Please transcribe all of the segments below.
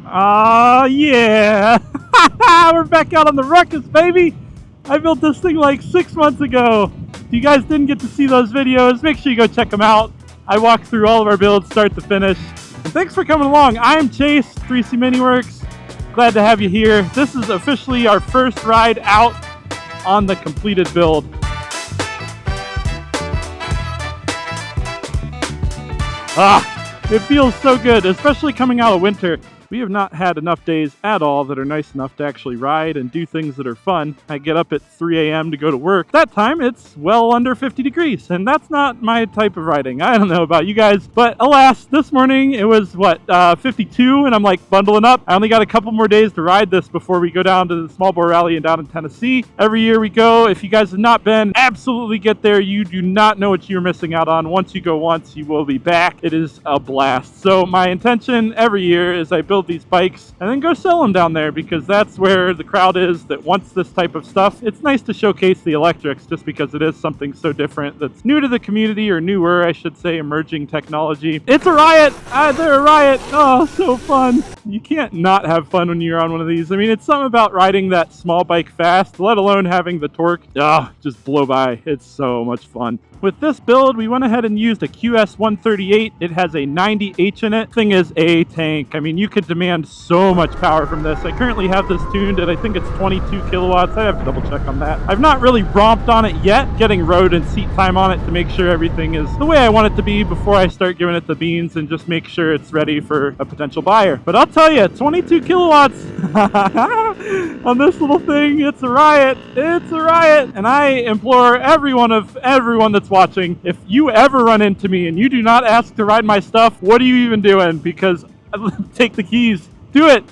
Yeah. We're back out on the Ruckus, baby. I built this thing like 6 months ago. If you guys didn't get to see those videos, make sure you go check them out. I walked through all of our builds start to finish. And thanks for coming along. I'm Chase, 3C Miniworks. Glad to have you here. This is officially our first ride out on the completed build. It feels so good, especially coming out of winter. We have not had enough days at all that are nice enough to actually ride and do things that are fun. I get up at 3 a.m. to go to work. That time, it's well under 50 degrees, and that's not my type of riding. I don't know about you guys, but alas, this morning it was, 52, and I'm like bundling up. I only got a couple more days to ride this before we go down to the small bore rally and down in Tennessee. Every year we go. If you guys have not been, absolutely get there. You do not know what you're missing out on. Once you go once, you will be back. It is a blast. So my intention every year is I build these bikes and then go sell them down there, because that's where the crowd is that wants this type of stuff. It's nice to showcase the electrics just because it is something so different that's new to the community, or newer, I should say, emerging technology. It's a riot. They're a riot. Oh, so fun. You can't not have fun when you're on one of these. I mean, it's something about riding that small bike fast, let alone having the torque just blow by. It's so much fun. With this build, we went ahead and used a QS138. It has a 90H in it. Thing is a tank. I mean, you could demand so much power from this. I currently have this tuned at, I think it's 22 kilowatts. I have to double check on that. I've not really romped on it yet, getting road and seat time on it to make sure everything is the way I want it to be before I start giving it the beans and just make sure it's ready for a potential buyer. But I'll tell you, 22 kilowatts on this little thing, it's a riot. It's a riot. And I implore everyone that's watching, if you ever run into me and you do not ask to ride my stuff, what are you even doing? Because take the keys. Do it.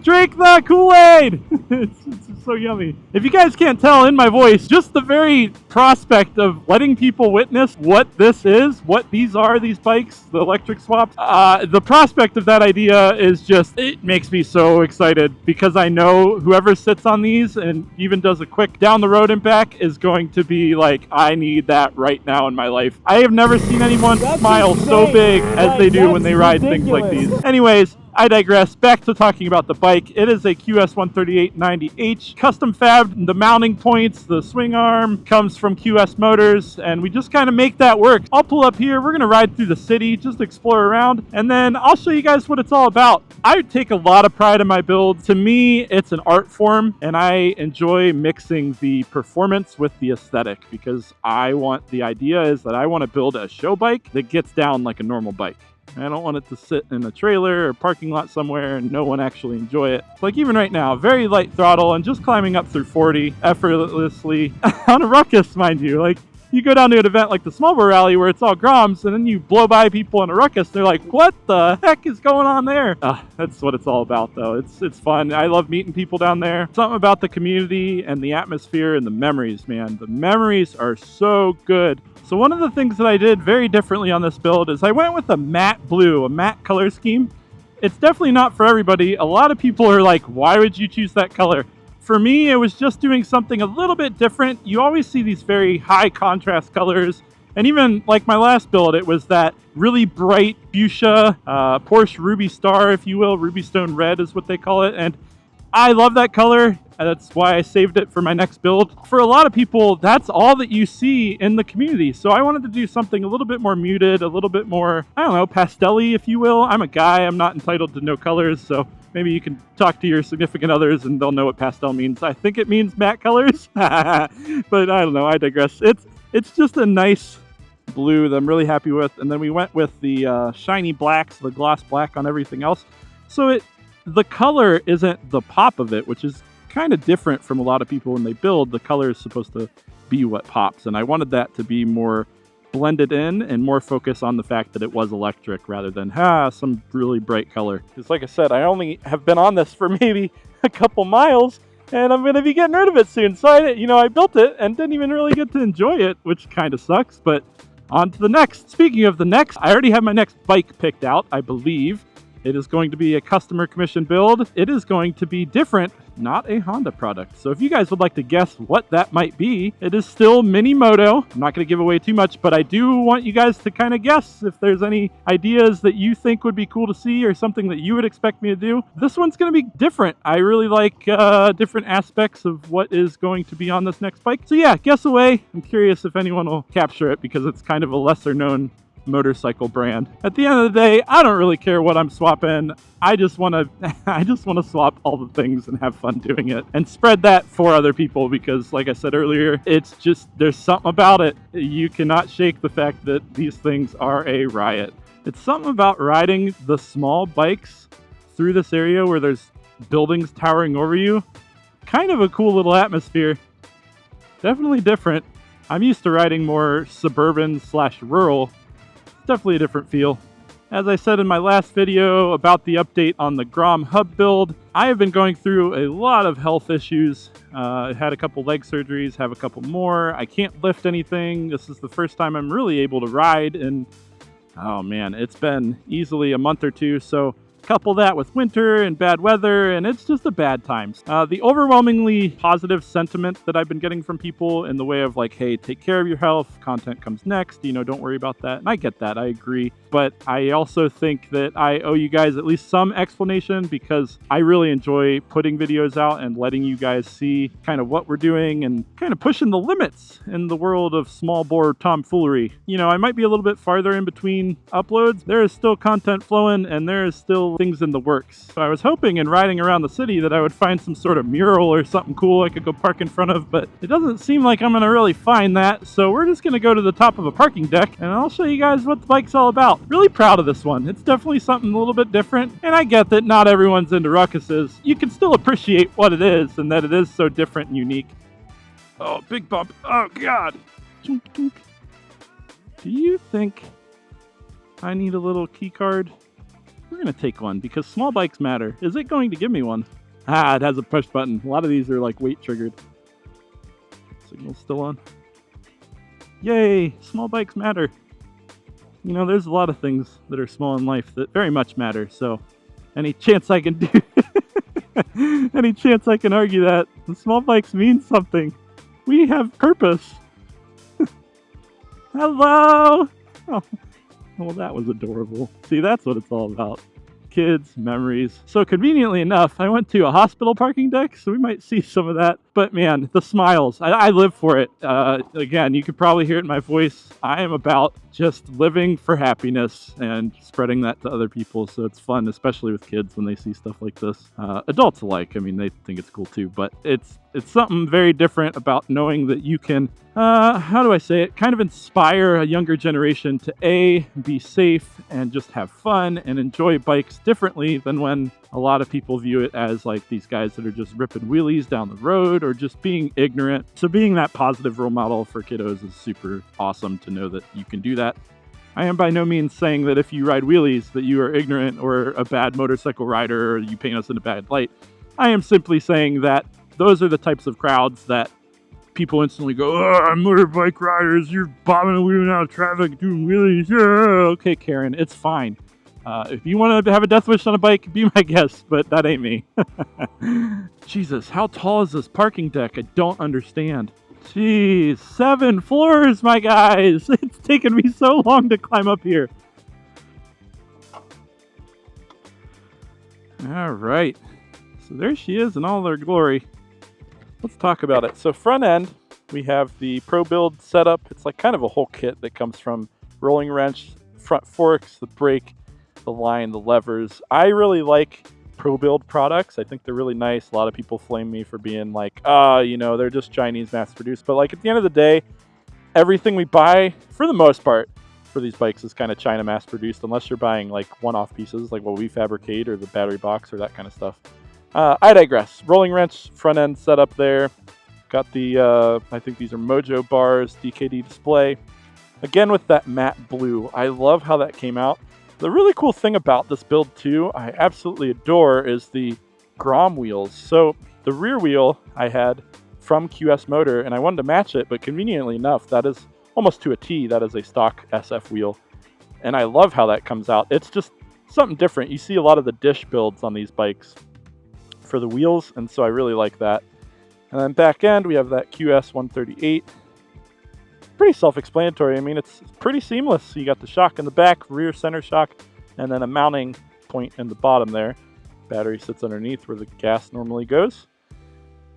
Drink the Kool-Aid. It's so yummy. If you guys can't tell in my voice, just the very prospect of letting people witness what this is, what these are, these bikes, the electric swaps, the prospect of that idea is just, it makes me so excited, because I know whoever sits on these and even does a quick down the road and back is going to be like, I need that right now in my life. I have never seen anyone smile so big as they do when they ride things like these. Anyways, I digress. Back to talking about the bike. It is a QS138 90H custom fabbed. The mounting points, the swing arm comes from QS Motors, and we just kind of make that work. I'll pull up here. We're going to ride through the city, just explore around, and then I'll show you guys what it's all about. I take a lot of pride in my build. To me, it's an art form, and I enjoy mixing the performance with the aesthetic, because the idea is that I want to build a show bike that gets down like a normal bike. I don't want it to sit in a trailer or parking lot somewhere and no one actually enjoy it. Like even right now, very light throttle and just climbing up through 40 effortlessly on a Ruckus, mind you. Like, you go down to an event like the Small Bore Rally where it's all Groms, and then you blow by people in a Ruckus. They're like, what the heck is going on there? That's what it's all about, though. It's fun. I love meeting people down there. Something about the community and the atmosphere and the memories, man. The memories are so good. So one of the things that I did very differently on this build is I went with a matte blue, a matte color scheme. It's definitely not for everybody. A lot of people are like, why would you choose that color? For me, it was just doing something a little bit different. You always see these very high contrast colors. And even like my last build, it was that really bright fuchsia, Porsche Ruby Star, if you will. Ruby Stone Red is what they call it. And I love that color. That's why I saved it for my next build. For a lot of people, that's all that you see in the community. So I wanted to do something a little bit more muted, a little bit more, I don't know, pastel-y, if you will. I'm a guy. I'm not entitled to know colors. So maybe you can talk to your significant others and they'll know what pastel means. I think it means matte colors. But I don't know. I digress. It's just a nice blue that I'm really happy with. And then we went with the shiny blacks, the gloss black on everything else. So the color isn't the pop of it, which is kind of different from a lot of people when they build. The color is supposed to be what pops, and I wanted that to be more blended in and more focus on the fact that it was electric rather than some really bright color. Because like I said, I only have been on this for maybe a couple miles, and I'm going to be getting rid of it soon. So I built it and didn't even really get to enjoy it, which kind of sucks. But on to the next. Speaking of the next, I already have my next bike picked out, I believe. It is going to be a customer commission build. It is going to be different not a Honda product. So if you guys would like to guess what that might be, it is still Mini Moto. I'm not going to give away too much, but I do want you guys to kind of guess if there's any ideas that you think would be cool to see or something that you would expect me to do. This one's going to be different. I really like different aspects of what is going to be on this next bike. So yeah, guess away. I'm curious if anyone will capture it because it's kind of a lesser known motorcycle brand. At the end of the day, I don't really care what I'm swapping. I just want to swap all the things and have fun doing it and spread that for other people because like I said earlier, it's just there's something about it. You cannot shake the fact that these things are a riot. It's something about riding the small bikes through this area where there's buildings towering over you. Kind of a cool little atmosphere. Definitely different. I'm used to riding more suburban / rural. Definitely a different feel. As I said in my last video about the update on the Grom hub build, I have been going through a lot of health issues. I had a couple leg surgeries, have a couple more. I can't lift anything. This is the first time I'm really able to ride, and oh man, it's been easily a month or two. So couple that with winter and bad weather, and it's just a bad times. The overwhelmingly positive sentiment that I've been getting from people in the way of like, hey, take care of your health, content comes next, don't worry about that. And I get that, I agree. But I also think that I owe you guys at least some explanation because I really enjoy putting videos out and letting you guys see kind of what we're doing and kind of pushing the limits in the world of small bore tomfoolery. I might be a little bit farther in between uploads. There is still content flowing and there is still things in the works. So I was hoping in riding around the city that I would find some sort of mural or something cool I could go park in front of, but it doesn't seem like I'm going to really find that. So we're just going to go to the top of a parking deck and I'll show you guys what the bike's all about. Really proud of this one. It's definitely something a little bit different, and I get that not everyone's into Ruckuses. You can still appreciate what it is and that it is so different and unique. Oh, big bump. Oh, God. Do you think I need a little key card? We're going to take one because small bikes matter. Is it going to give me one? It has a push button. A lot of these are like weight triggered. Signal's still on. Yay, small bikes matter. There's a lot of things that are small in life that very much matter. So any chance I can do, any chance I can argue that the small bikes mean something. We have purpose. Hello. Oh, well, that was adorable. See, that's what it's all about. Kids, memories. So conveniently enough, I went to a hospital parking deck, so we might see some of that. But man, the smiles, I live for it. Again, you could probably hear it in my voice. I am about just living for happiness and spreading that to other people. So it's fun, especially with kids when they see stuff like this. Adults alike, they think it's cool too, but it's something very different about knowing that you can, how do I say it, kind of inspire a younger generation to be safe and just have fun and enjoy bikes differently than when a lot of people view it as like these guys that are just ripping wheelies down the road or just being ignorant. So being that positive role model for kiddos is super awesome to know that you can do that. I am by no means saying that if you ride wheelies that you are ignorant or a bad motorcycle rider or you paint us in a bad light. I am simply saying that those are the types of crowds that people instantly go, oh, motorbike riders, you're bobbing and weaving out of traffic doing wheelies. Yeah. Okay, Karen, it's fine. If you want to have a death wish on a bike, be my guest, but that ain't me. Jesus, how tall is this parking deck? I don't understand. Jeez, 7 floors, my guys. It's taken me so long to climb up here. All right. So there she is in all her glory. Let's talk about it. So front end, we have the Pro Build setup. It's like kind of a whole kit that comes from rolling wrench, front forks, the brake, the line, the levers. I really like Pro Build products. I think they're really nice. A lot of people flame me for being like, they're just Chinese mass produced. But like at the end of the day, everything we buy, for the most part, for these bikes is kind of China mass produced, unless you're buying like one-off pieces like what we fabricate or the battery box or that kind of stuff. I digress. Rolling wrench, front end setup there. Got the, I think these are Mojo bars, DKD display. Again with that matte blue. I love how that came out. The really cool thing about this build too, I absolutely adore, is the Grom wheels. So the rear wheel I had from QS Motor, and I wanted to match it, but conveniently enough, that is almost to a T, that is a stock SF wheel. And I love how that comes out. It's just something different. You see a lot of the dish builds on these bikes for the wheels, and so I really like that. And then back end, we have that QS138. Pretty self-explanatory. I mean, it's pretty seamless. So you got the shock in the back, rear center shock, and then a mounting point in the bottom there. Battery sits underneath where the gas normally goes.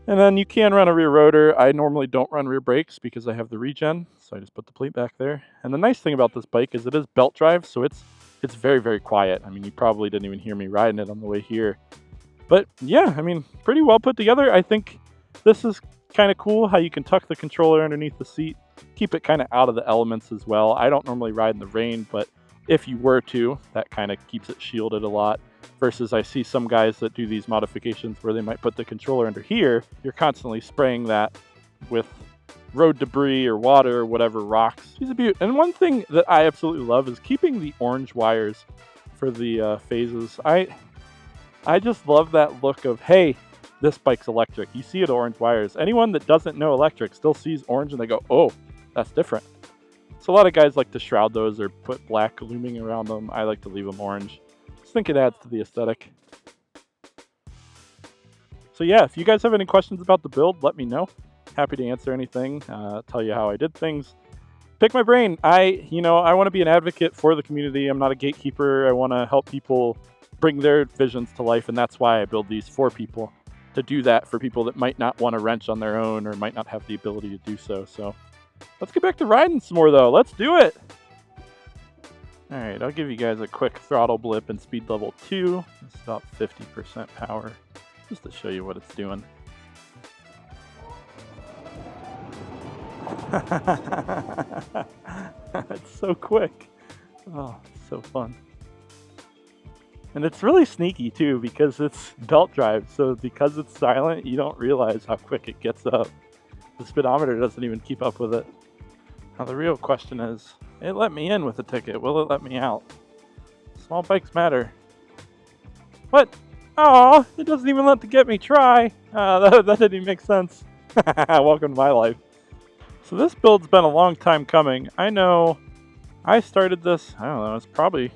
And then you can run a rear rotor. I normally don't run rear brakes because I have the regen, so I just put the plate back there. And the nice thing about this bike is it is belt drive, so it's very, very quiet. I mean, you probably didn't even hear me riding it on the way here. But yeah, I mean, pretty well put together. I think this is kind of cool how you can tuck the controller underneath the seat, keep it kind of out of the elements as well. I don't normally ride in the rain, but if you were to, that kind of keeps it shielded a lot. Versus I see some guys that do these modifications where they might put the controller under here. You're constantly spraying that with road debris or water or whatever, rocks. She's a beaut. And one thing that I absolutely love is keeping the orange wires for the phases. I just love that look of, hey, this bike's electric. You see it orange wires. Anyone that doesn't know electric still sees orange and they go, oh, that's different. So a lot of guys like to shroud those or put black looming around them. I like to leave them orange. I think it adds to the aesthetic. So yeah, if you guys have any questions about the build, let me know. Happy to answer anything, tell you how I did things. Pick my brain. I want to be an advocate for the community. I'm not a gatekeeper. I want to help people bring their visions to life, and that's why I build these for people, to do that for people that might not want to wrench on their own or might not have the ability to do so. So let's get back to riding some more though. Let's do it. All right, I'll give you guys a quick throttle blip in speed level 2. It's about 50% power, just to show you what it's doing. It's so quick. Oh, it's so fun. And it's really sneaky too because it's belt drive. So because it's silent, you don't realize how quick it gets up. The speedometer doesn't even keep up with it. Now the real question is, it let me in with a ticket. Will it let me out? Small bikes matter. What? Oh, it doesn't even let the get me try. That didn't even make sense. Welcome to my life. So this build's been a long time coming. I know I started this, I don't know, it's probably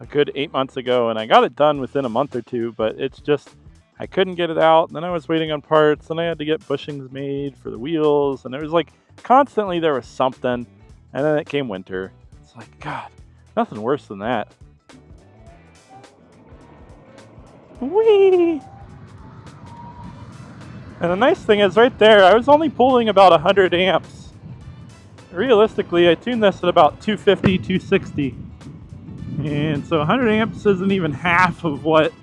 a good 8 months ago, and I got it done within a month or two, but it's just, I couldn't get it out, and then I was waiting on parts, and I had to get bushings made for the wheels, and it was like, constantly there was something, and then it came winter. It's like, God, nothing worse than that. Whee! And the nice thing is right there, I was only pulling about 100 amps. Realistically, I tuned this at about 250, 260. And so 100 amps isn't even half of what,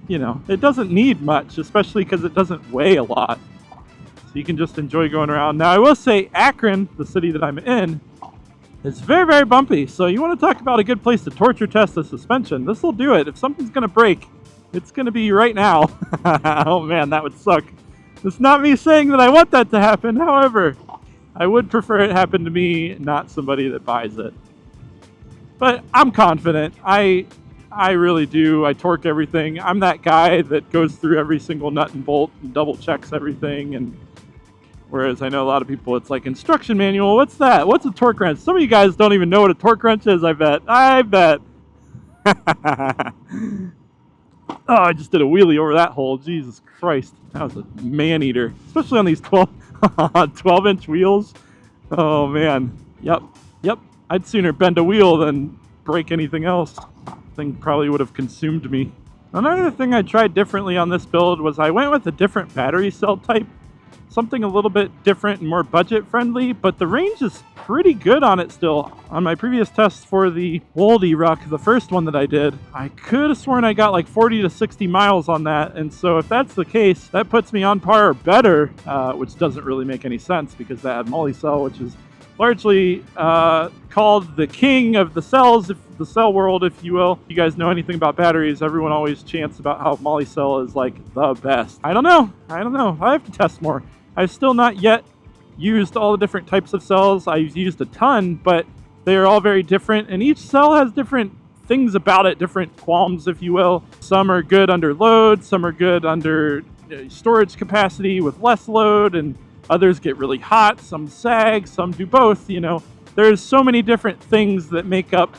it doesn't need much, especially because it doesn't weigh a lot. So you can just enjoy going around. Now, I will say Akron, the city that I'm in, is very, very bumpy. So you want to talk about a good place to torture test the suspension. This will do it. If something's going to break, it's going to be right now. Oh man, that would suck. It's not me saying that I want that to happen. However, I would prefer it happen to me, not somebody that buys it. But I'm confident. I really do. I torque everything. I'm that guy that goes through every single nut and bolt and double checks everything. And whereas I know a lot of people, it's like instruction manual. What's that? What's a torque wrench? Some of you guys don't even know what a torque wrench is, I bet. Oh, I just did a wheelie over that hole. Jesus Christ. That was a man-eater. Especially on these 12-inch wheels. Oh, man. Yep. I'd sooner bend a wheel than break anything else. Thing probably would have consumed me. Another thing I tried differently on this build was I went with a different battery cell type. Something a little bit different and more budget-friendly, but the range is pretty good on it still. On my previous tests for the Honda Ruckus, the first one that I did, I could have sworn I got like 40 to 60 miles on that, and so if that's the case, that puts me on par or better, which doesn't really make any sense because that had moly cell, which is largely called the king of the cells, the cell world, if you will. If you guys know anything about batteries, everyone always chants about how moly cell is like the best. I don't know. I have to test more. I've still not yet used all the different types of cells. I've used a ton, but they are all very different, and each cell has different things about it, different qualms, if you will. Some are good under load, some are good under storage capacity with less load, and others get really hot, some sag, some do both, There's so many different things that make up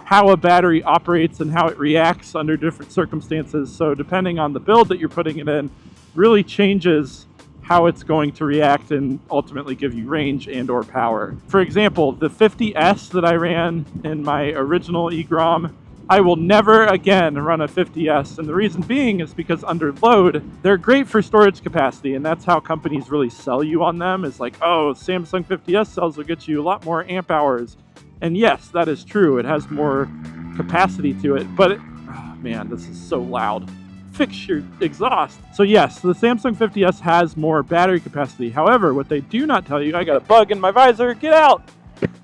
how a battery operates and how it reacts under different circumstances. So depending on the build that you're putting it in, really changes how it's going to react and ultimately give you range and or power. For example, the 50S that I ran in my original e-Grom, I will never again run a 50S, and the reason being is because under load, they're great for storage capacity, and that's how companies really sell you on them, is like, oh, Samsung 50S cells will get you a lot more amp hours. And yes, that is true, it has more capacity to it, but oh man, this is so loud. Fix your exhaust. So yes, the Samsung 50S has more battery capacity. However, what they do not tell you, I got a bug in my visor, get out!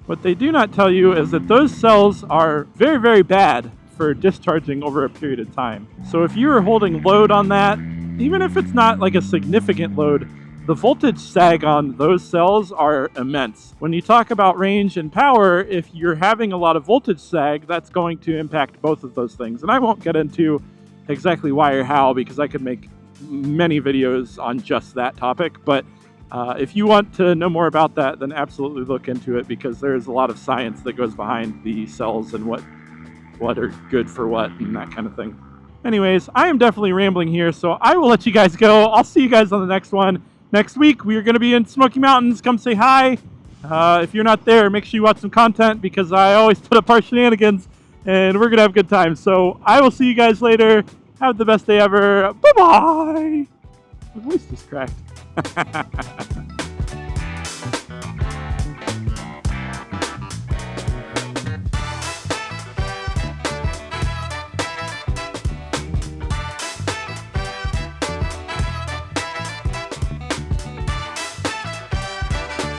What they do not tell you is that those cells are very, very bad for discharging over a period of time. So if you are holding load on that, even if it's not like a significant load, the voltage sag on those cells are immense. When you talk about range and power, if you're having a lot of voltage sag, that's going to impact both of those things. And I won't get into exactly why or how, because I could make many videos on just that topic, but if you want to know more about that, then absolutely look into it, because there's a lot of science that goes behind the cells and what are good for what and that kind of thing. Anyways, I am definitely rambling here, so I will let you guys go. I'll see you guys on the next one. Next week, we are going to be in Smoky Mountains. Come say hi. If you're not there, make sure you watch some content, because I always put up our shenanigans, and we're going to have a good time. So I will see you guys later. Have the best day ever. Bye-bye. My voice just cracked.